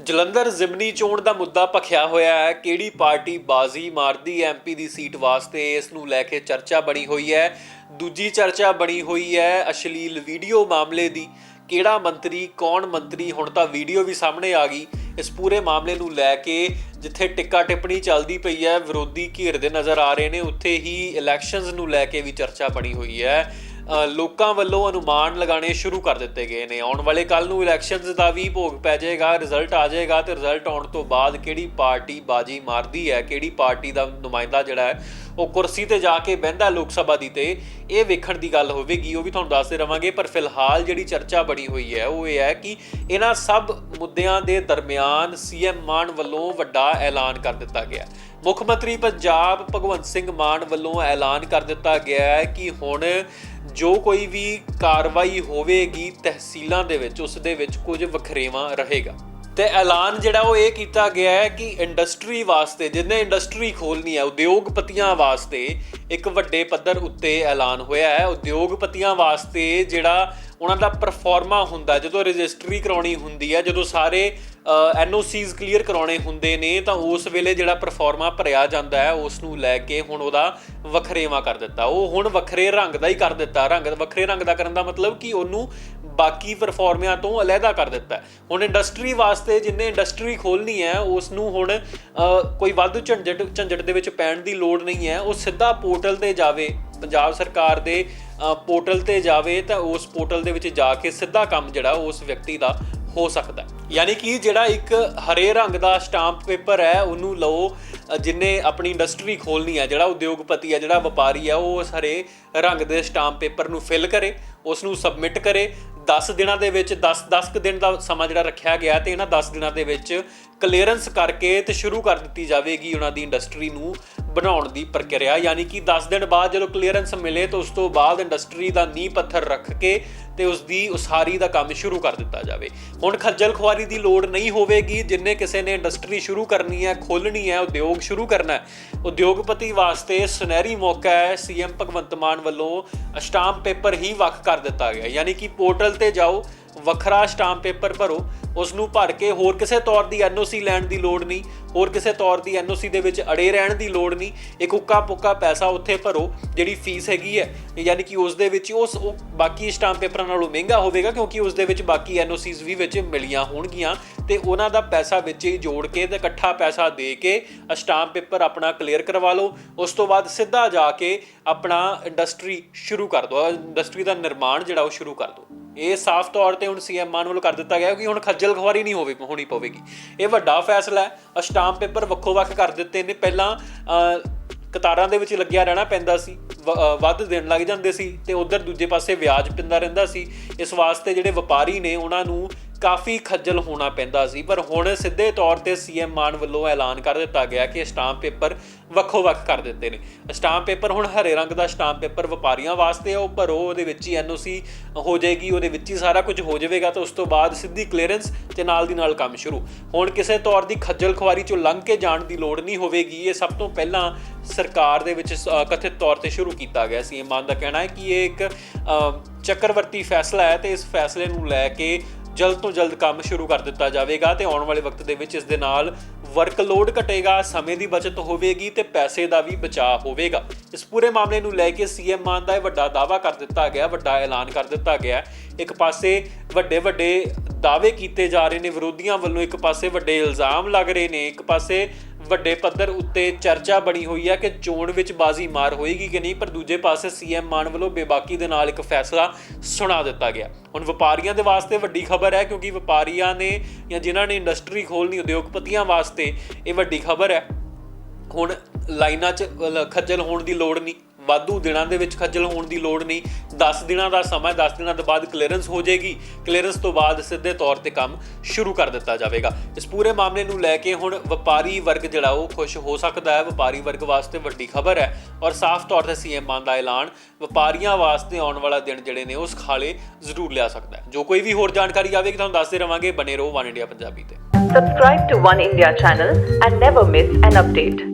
ਜਲੰਧਰ ਜ਼ਿਮਨੀ ਚੋਣ ਦਾ ਮੁੱਦਾ ਭਖਿਆ ਹੋਇਆ ਹੈ। ਕਿਹੜੀ ਪਾਰਟੀ ਬਾਜ਼ੀ ਮਾਰਦੀ ਹੈ ਐਮਪੀ ਦੀ ਸੀਟ ਵਾਸਤੇ, ਇਸ ਨੂੰ ਲੈ ਕੇ ਚਰਚਾ ਬਣੀ ਹੋਈ ਹੈ। ਦੂਜੀ ਚਰਚਾ ਬਣੀ ਹੋਈ ਹੈ ਅਸ਼ਲੀਲ ਵੀਡੀਓ ਮਾਮਲੇ ਦੀ। ਕਿਹੜਾ ਮੰਤਰੀ, ਕੌਣ ਮੰਤਰੀ, ਹੁਣ ਤਾਂ ਵੀਡੀਓ ਵੀ ਸਾਹਮਣੇ ਆ ਗਈ। ਇਸ ਪੂਰੇ ਮਾਮਲੇ ਨੂੰ ਲੈ ਕੇ ਜਿੱਥੇ ਟਿੱਕਾ ਟਿੱਪਣੀ ਚੱਲਦੀ ਪਈ ਹੈ, ਵਿਰੋਧੀ ਘੇਰਦੇ ਨਜ਼ਰ ਆ ਰਹੇ ਨੇ, ਉੱਥੇ ਹੀ ਇਲੈਕਸ਼ਨਸ ਨੂੰ ਲੈ ਕੇ ਵੀ ਚਰਚਾ ਬਣੀ ਹੋਈ ਹੈ। ਲੋਕਾਂ ਵੱਲੋਂ ਅਨੁਮਾਨ ਲਗਾਉਣੇ ਸ਼ੁਰੂ ਕਰ ਦਿੱਤੇ ਗਏ ਨੇ। ਆਉਣ ਵਾਲੇ ਕੱਲ੍ਹ ਨੂੰ ਇਲੈਕਸ਼ਨਸ ਦਾ ਵੀ ਭੋਗ ਪੈ ਜਾਏਗਾ, ਰਿਜ਼ਲਟ ਆ ਜਾਏਗਾ ਤੇ ਰਿਜ਼ਲਟ ਆਉਣ ਤੋਂ ਬਾਅਦ ਕਿਹੜੀ ਪਾਰਟੀ ਬਾਜੀ ਮਾਰਦੀ ਹੈ, ਕਿਹੜੀ ਪਾਰਟੀ ਦਾ ਨੁਮਾਇੰਦਾ ਜਿਹੜਾ ਹੈ ਉਹ ਕੁਰਸੀ ਤੇ ਜਾ ਕੇ ਬਹਿੰਦਾ ਲੋਕ ਸਭਾ ਦੀ, ਤੇ ਇਹ ਵੇਖਣ ਦੀ ਗੱਲ ਹੋਵੇਗੀ। ਉਹ ਵੀ ਤੁਹਾਨੂੰ ਦੱਸਦੇ ਰਵਾਂਗੇ। ਪਰ ਫਿਲਹਾਲ ਜਿਹੜੀ ਚਰਚਾ ਬਣੀ ਹੋਈ ਹੈ ਉਹ ਇਹ ਹੈ ਕਿ ਇਹਨਾਂ ਸਭ ਮੁੱਦਿਆਂ ਦੇ ਦਰਮਿਆਨ ਸੀਐਮ ਮਾਨ ਵੱਲੋਂ ਵੱਡਾ ਐਲਾਨ ਕਰ ਦਿੱਤਾ ਗਿਆ। ਮੁੱਖ ਮੰਤਰੀ ਪੰਜਾਬ ਭਗਵੰਤ ਸਿੰਘ ਮਾਨ ਵੱਲੋਂ ਐਲਾਨ ਕਰ ਦਿੱਤਾ ਗਿਆ ਹੈ ਕਿ ਹੁਣ ਜੋ ਕੋਈ ਵੀ ਕਾਰਵਾਈ ਹੋਵੇਗੀ ਤਹਿਸੀਲਾਂ ਦੇ ਵਿੱਚ, ਉਸ ਦੇ ਵਿੱਚ ਕੁਝ ਵਖਰੇਵਾਂ ਰਹੇਗਾ। ਤੇ ਐਲਾਨ ਜਿਹੜਾ ਉਹ ਇਹ ਕੀਤਾ ਗਿਆ ਹੈ ਕਿ ਇੰਡਸਟਰੀ ਵਾਸਤੇ, ਜਿਹਨੇ ਇੰਡਸਟਰੀ ਖੋਲ੍ਹਣੀ ਹੈ, ਉਦਯੋਗਪਤੀਆਂ ਵਾਸਤੇ ਇੱਕ ਵੱਡੇ ਪੱਧਰ ਉੱਤੇ ਐਲਾਨ ਹੋਇਆ ਹੈ। ਉਦਯੋਗਪਤੀਆਂ ਵਾਸਤੇ ਜਿਹੜਾ ਉਹਨਾਂ ਦਾ ਪਰਫਾਰਮਾ ਹੁੰਦਾ, ਜਦੋਂ ਰਜਿਸਟਰੀ ਕਰਾਉਣੀ ਹੁੰਦੀ ਹੈ, ਜਦੋਂ ਸਾਰੇ NOCs ਕਲੀਅਰ ਕਰਾਉਣੇ ਹੁੰਦੇ ਨੇ, ਤਾਂ ਉਸ ਵੇਲੇ ਜਿਹੜਾ ਪਰਫਾਰਮਾ ਭਰਿਆ ਜਾਂਦਾ ਹੈ ਉਸ ਨੂੰ ਲੈ ਕੇ ਹੁਣ ਉਹਦਾ ਵੱਖਰੇਵਾਂ ਕਰ ਦਿੱਤਾ। ਉਹ ਹੁਣ ਵੱਖਰੇ ਰੰਗ ਦਾ ਹੀ ਕਰ ਦਿੱਤਾ। ਵੱਖਰੇ ਰੰਗ ਦਾ ਕਰਨ ਦਾ ਮਤਲਬ ਕਿ ਉਹਨੂੰ ਬਾਕੀ ਪਰਫਾਰਮਿਆਂ ਤੋਂ ਅਲੱਗਾ ਕਰ ਦਿੱਤਾ। ਹੁਣ ਇੰਡਸਟਰੀ ਵਾਸਤੇ, ਜਿਹਨੇ ਇੰਡਸਟਰੀ ਖੋਲ੍ਹਣੀ ਹੈ, ਉਸ ਨੂੰ ਹੁਣ ਕੋਈ ਵਾਧੂ ਝੰਜਟ ਦੇ ਵਿੱਚ ਪੈਣ ਦੀ ਲੋੜ ਨਹੀਂ ਹੈ। ਉਹ ਸਿੱਧਾ ਪੋਰਟਲ ਤੇ ਜਾਵੇ, ਪੰਜਾਬ ਸਰਕਾਰ ਦੇ ਪੋਰਟਲ ਤੇ ਜਾਵੇ, ਤਾਂ ਉਸ ਪੋਰਟਲ ਦੇ ਵਿੱਚ ਜਾ ਕੇ ਸਿੱਧਾ ਕੰਮ ਜਿਹੜਾ ਉਸ ਵਿਅਕਤੀ ਦਾ ਹੋ ਸਕਦਾ। ਯਾਨੀ ਕਿ ਜਿਹੜਾ ਇੱਕ ਹਰੇ ਰੰਗ ਦਾ ਸਟਾਂਪ ਪੇਪਰ ਹੈ ਉਹਨੂੰ ਲਓ, ਜਿਹਨੇ ਆਪਣੀ ਇੰਡਸਟਰੀ ਖੋਲ੍ਹਣੀ ਹੈ, ਜਿਹੜਾ ਉਦਯੋਗਪਤੀ ਹੈ, ਜਿਹੜਾ ਵਪਾਰੀ ਹੈ, ਉਹ ਉਸ ਹਰੇ ਰੰਗ ਦੇ ਸਟਾਂਪ ਪੇਪਰ ਨੂੰ ਫਿਲ ਕਰੇ, ਉਸ ਨੂੰ ਸਬਮਿਟ ਕਰੇ। 10 ਦਿਨਾਂ ਦੇ ਵਿੱਚ 10 ਦਿਨ ਦਾ ਸਮਾਂ ਜਿਹੜਾ ਰੱਖਿਆ ਗਿਆ, ਤੇ ਇਹਨਾਂ 10 ਦਿਨਾਂ ਦੇ ਵਿੱਚ ਕਲੀਅਰੈਂਸ ਕਰਕੇ ਤੇ ਸ਼ੁਰੂ ਕਰ ਦਿੱਤੀ ਜਾਵੇਗੀ ਉਹਨਾਂ ਦੀ ਇੰਡਸਟਰੀ ਨੂੰ ਬਣਾਉਣ ਦੀ ਪ੍ਰਕਿਰਿਆ। ਯਾਨੀ ਕਿ 10 ਦਿਨ ਬਾਅਦ ਜਦੋਂ ਕਲੀਅਰੈਂਸ ਮਿਲੇ ਤਾਂ ਉਸ ਤੋਂ ਬਾਅਦ ਇੰਡਸਟਰੀ ਦਾ ਨੀਂਹ ਪੱਥਰ ਰੱਖ ਕੇ ਤੇ ਉਸਦੀ ਉਸਾਰੀ ਦਾ ਕੰਮ ਸ਼ੁਰੂ ਕਰ ਦਿੱਤਾ ਜਾਵੇ। ਹੁਣ ਖੱਜਲ ਖੁਆਰੀ ਦੀ ਲੋੜ ਨਹੀਂ ਹੋਵੇਗੀ। ਜਿੰਨੇ ਕਿਸੇ ਨੇ ਇੰਡਸਟਰੀ ਸ਼ੁਰੂ ਕਰਨੀ ਹੈ, ਖੋਲ੍ਹਣੀ ਹੈ, ਉਦਯੋਗ ਸ਼ੁਰੂ ਕਰਨਾ ਹੈ, ਉਦਯੋਗਪਤੀ ਵਾਸਤੇ ਸੁਨਹਿਰੀ ਮੌਕਾ ਹੈ। ਸੀਐਮ ਭਗਵੰਤ ਮਾਨ ਵੱਲੋਂ ਸਟਾਂਪ ਪੇਪਰ ਹੀ ਵੱਖ ਕਰ ਦਿੱਤਾ ਗਿਆ। ਯਾਨੀ ਕਿ ਪੋਰਟਲ ਤੇ ਜਾਓ, ਵੱਖਰਾ ਸਟਾਂਪ ਪੇਪਰ ਭਰੋ, ਉਸ ਨੂੰ ਭਰ ਕੇ ਹੋਰ ਕਿਸੇ ਤੌਰ ਦੀ NOC ਲੈਣ ਦੀ ਲੋੜ ਨਹੀਂ, ਹੋਰ ਕਿਸੇ ਤੌਰ ਦੀ NOC ਦੇ ਵਿੱਚ ਅੜੇ ਰਹਿਣ ਦੀ ਲੋੜ ਨਹੀਂ। ਇੱਕ ਉੱਕਾ ਪੁੱਕਾ ਪੈਸਾ ਉੱਥੇ ਭਰੋ, ਜਿਹੜੀ ਫੀਸ ਹੈਗੀ ਹੈ, ਯਾਨੀ ਕਿ ਉਸ ਦੇ ਵਿੱਚ ਉਹ ਬਾਕੀ ਸਟਾਂਪ ਪੇਪਰਾਂ ਨਾਲੋਂ ਮਹਿੰਗਾ ਹੋਵੇਗਾ, ਕਿਉਂਕਿ ਉਸ ਦੇ ਵਿੱਚ ਬਾਕੀ NOCs ਵੀ ਵਿੱਚ ਮਿਲੀਆਂ ਹੋਣਗੀਆਂ, ਤੇ ਉਹਨਾਂ ਦਾ ਪੈਸਾ ਵਿੱਚ ਹੀ ਜੋੜ ਕੇ ਤੇ ਇਕੱਠਾ ਪੈਸਾ ਦੇ ਕੇ ਸਟਾਂਪ ਪੇਪਰ ਆਪਣਾ ਕਲੀਅਰ ਕਰਵਾ ਲਓ। ਉਸ ਤੋਂ ਬਾਅਦ ਸਿੱਧਾ ਜਾ ਕੇ ਆਪਣਾ ਇੰਡਸਟਰੀ ਸ਼ੁਰੂ ਕਰ ਦਿਓ, ਇੰਡਸਟਰੀ ਦਾ ਨਿਰਮਾਣ ਜਿਹੜਾ ਉਹ ਸ਼ੁਰੂ ਕਰ ਦਿਓ। ਇਹ ਸਾਫ਼ ਤੌਰ ਤੇ ਹੁਣ ਸੀਐਮ ਮਾਨ ਵੱਲੋਂ ਕਰ ਦਿੱਤਾ ਗਿਆ ਕਿ ਹੁਣ ਖੱਜਲ ਖੁਆਰੀ ਨਹੀਂ ਹੋਣੀ ਪਵੇਗੀ। ਇਹ ਵੱਡਾ ਫੈਸਲਾ ਹੈ। ਸਟਾਂਪ ਪੇਪਰ ਵੱਖੋ ਵੱਖ ਕਰ ਦਿੱਤੇ ਨੇ। ਪਹਿਲਾਂ ਕਤਾਰਾਂ ਦੇ ਵਿੱਚ ਲੱਗਿਆ ਰਹਿਣਾ ਪੈਂਦਾ ਸੀ, ਵੱਧ ਦਿਨ ਲੱਗ ਜਾਂਦੇ ਸੀ, ਤੇ ਉਧਰ ਦੂਜੇ ਪਾਸੇ ਵਿਆਜ ਪੈਂਦਾ ਰਹਿੰਦਾ ਸੀ। ਇਸ ਵਾਸਤੇ ਜਿਹੜੇ ਵਪਾਰੀ ਨੇ ਉਹਨਾਂ ਨੂੰ ਕਾਫੀ ਖੱਜਲ ਹੋਣਾ ਪੈਂਦਾ ਸੀ। ਪਰ ਹੁਣ ਸਿੱਧੇ ਤੌਰ ਤੇ ਸੀਐਮ ਮਾਨ ਵੱਲੋਂ ਐਲਾਨ ਕਰ ਦਿੱਤਾ ਗਿਆ ਕਿ ਸਟਾਂਪ ਪੇਪਰ ਵੱਖੋ ਵੱਖ ਕਰ ਦਿੱਤੇ ਨੇ। ਸਟਾਂਪ ਪੇਪਰ ਹੁਣ ਹਰੇ ਰੰਗ ਦਾ ਸਟਾਂਪ ਪੇਪਰ ਵਪਾਰੀਆਂ ਵਾਸਤੇ, ਉਹ ਭਰੋ, ਉਹਦੇ ਵਿੱਚ ਹੀ NOC ਹੋ ਜਾਏਗੀ, ਉਹਦੇ ਵਿੱਚ ਹੀ ਸਾਰਾ ਕੁਝ ਹੋ ਜਾਵੇਗਾ, ਤੇ ਉਸ ਤੋਂ ਬਾਅਦ ਸਿੱਧੀ ਕਲੀਅਰੈਂਸ ਤੇ ਨਾਲ ਦੀ ਨਾਲ ਕੰਮ ਸ਼ੁਰੂ। ਹੁਣ ਕਿਸੇ ਤੌਰ ਦੀ ਖੱਜਲ ਖੁਆਰੀ ਚੋਂ ਲੰਘ ਕੇ ਜਾਣ ਦੀ ਲੋੜ ਨਹੀਂ ਹੋਵੇਗੀ। ਇਹ ਸਭ ਤੋਂ ਪਹਿਲਾਂ ਸਰਕਾਰ ਦੇ ਵਿੱਚ ਕਥਿਤ ਤੌਰ ਤੇ ਸ਼ੁਰੂ ਕੀਤਾ ਗਿਆ। ਸੀਐਮ ਮਾਨ ਦਾ ਕਹਿਣਾ ਹੈ ਕਿ ਇਹ ਇੱਕ ਚੱਕਰਵਰਤੀ ਫੈਸਲਾ ਹੈ, ਤੇ ਇਸ ਫੈਸਲੇ ਨੂੰ ਲੈ ਕੇ ਜਲਦ ਤੋਂ ਜਲਦ ਕੰਮ ਸ਼ੁਰੂ ਕਰ ਦਿੱਤਾ ਜਾਵੇਗਾ, ਤੇ ਆਉਣ ਵਾਲੇ ਵਕਤ ਦੇ ਵਿੱਚ ਇਸ ਦੇ ਨਾਲ ਵਰਕਲੋਡ ਘਟੇਗਾ, ਸਮੇਂ ਦੀ ਬਚਤ ਹੋਵੇਗੀ, ਤੇ ਪੈਸੇ ਦਾ ਵੀ ਬਚਾਅ ਹੋਵੇਗਾ। ਇਸ ਪੂਰੇ ਮਾਮਲੇ ਨੂੰ ਲੈ ਕੇ ਸੀਐਮ ਮਾਨ ਦਾ ਇਹ ਵੱਡਾ ਦਾਅਵਾ ਕਰ ਦਿੱਤਾ ਗਿਆ, ਵੱਡਾ ਐਲਾਨ ਕਰ ਦਿੱਤਾ ਗਿਆ। ਇੱਕ ਪਾਸੇ ਵੱਡੇ ਦਾਅਵੇ ਕੀਤੇ ਜਾ ਰਹੇ ਨੇ ਵਿਰੋਧੀਆਂ ਵੱਲੋਂ, ਇੱਕ ਪਾਸੇ ਵੱਡੇ ਇਲਜ਼ਾਮ ਲੱਗ ਰਹੇ ਨੇ, ਇੱਕ ਪਾਸੇ ਵੱਡੇ ਪੱਧਰ ਉੱਤੇ ਚਰਚਾ ਬਣੀ ਹੋਈ ਹੈ ਕਿ ਚੋਣ ਵਿੱਚ ਬਾਜ਼ੀ ਮਾਰ ਹੋਏਗੀ ਕਿ ਨਹੀਂ। ਪਰ ਦੂਜੇ ਪਾਸੇ ਸੀਐਮ ਮਾਨ ਵੱਲੋਂ ਬੇਬਾਕੀ ਦੇ ਨਾਲ ਇੱਕ ਫੈਸਲਾ ਸੁਣਾ ਦਿੱਤਾ ਗਿਆ। ਹੁਣ ਵਪਾਰੀਆਂ ਦੇ ਵਾਸਤੇ ਵੱਡੀ ਖਬਰ ਹੈ, ਕਿਉਂਕਿ ਵਪਾਰੀਆਂ ਨੇ ਜਾਂ ਜਿਨ੍ਹਾਂ ਨੇ ਇੰਡਸਟਰੀ ਖੋਲ੍ਹਣੀ, ਉਦਯੋਗਪਤੀਆਂ ਵਾਸਤੇ ਇਹ ਵੱਡੀ ਖਬਰ ਹੈ। ਹੁਣ ਲਾਈਨਾਂ 'ਚ ਖੱਜਲ ਹੋਣ ਦੀ ਲੋੜ ਨਹੀਂ, ਵਾਧੂ ਦਿਨਾਂ ਦੇ ਵਿੱਚ ਖੱਜਲ ਹੋਣ ਦੀ ਲੋੜ ਨਹੀਂ। 10 ਦਿਨਾਂ ਦਾ ਸਮਾਂ, 10 ਦਿਨਾਂ ਤੋਂ ਬਾਅਦ ਕਲੀਅਰੈਂਸ ਹੋ ਜਾਏਗੀ। ਕਲੀਅਰੈਂਸ ਤੋਂ ਬਾਅਦ ਸਿੱਧੇ ਤੌਰ ਤੇ ਕੰਮ ਸ਼ੁਰੂ ਕਰ ਦਿੱਤਾ ਜਾਵੇਗਾ। ਇਸ ਪੂਰੇ ਮਾਮਲੇ ਨੂੰ ਲੈ ਕੇ ਹੁਣ ਵਪਾਰੀ ਵਰਗ ਜਿਹੜਾ ਉਹ ਖੁਸ਼ ਹੋ ਸਕਦਾ ਹੈ। ਵਪਾਰੀ ਵਰਗ ਵਾਸਤੇ ਵੱਡੀ ਖਬਰ ਹੈ, ਔਰ ਸਾਫ਼ ਤੌਰ ਤੇ ਸੀਐਮ ਮਾਨ ਦਾ ਐਲਾਨ ਵਪਾਰੀਆਂ ਵਾਸਤੇ ਆਉਣ ਵਾਲਾ ਦਿਨ ਜਿਹੜੇ ਨੇ ਉਸ ਖਾਲੇ ਜ਼ਰੂਰ ਲਿਆ ਸਕਦਾ ਹੈ। ਜੋ ਕੋਈ ਵੀ ਹੋਰ ਜਾਣਕਾਰੀ ਆਵੇਗੀ ਤੁਹਾਨੂੰ ਦੱਸਦੇ ਰਵਾਂਗੇ। ਬਣੇ ਰਹੋ ਵਨ ਇੰਡੀਆ ਪੰਜਾਬੀ ਤੇ। Subscribe to One India channel and never miss an update.